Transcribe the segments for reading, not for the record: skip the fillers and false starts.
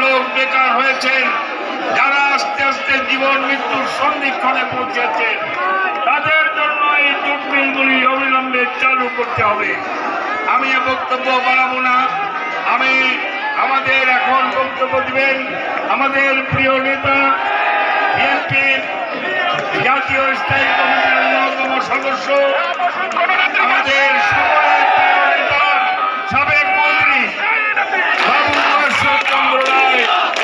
লোক বেকার হয়েছেন, যারা আস্তে আস্তে জীবন মৃত্যুর সন্ধিক্ষণে পৌঁছেছেন, তাদের জন্য এই জুট মিলগুলি অবিলম্বে চালু করতে হবে। আমি এ বক্তব্য বাড়াবো না। আমাদের এখন বক্তব্য দিবেন আমাদের প্রিয় নেতা, বিএনপির জাতীয় স্থায়ী কমিটির অন্যতম সদস্য, আমাদের সকলের প্রিয় নেতা, সাবেক মন্ত্রী বাবু চন্দ্র রায়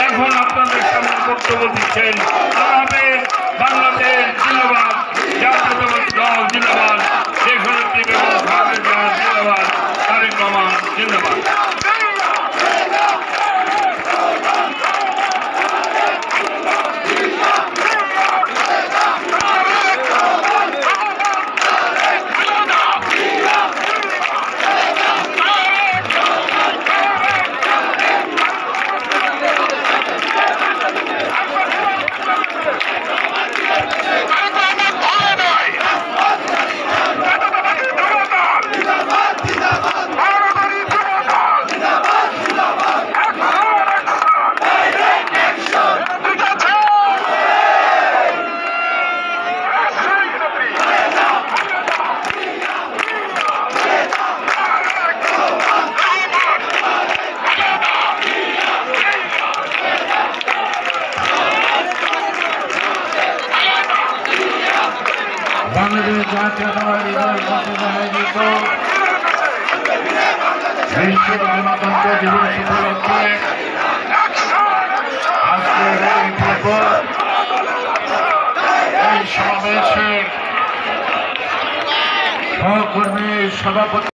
এখন আপনাদের সামনে বক্তব্য দিচ্ছেন। বাংলাদেশ জিন্দাবাদ, জাতীয়তাবাদী দল জিন্দাবাদ, দেশনেত্রী বেগম খালেদা জিন্দাবাদ, তারেক রহমান জিন্দাবাদ। বাংলাদেশ জাতীয়তাবাদী দল কর্তৃক আয়োজিত বিশ্ব গণতন্ত্র দিবস উপলক্ষে আজকের এই সমাবেশের সহকর্মী সভাপতি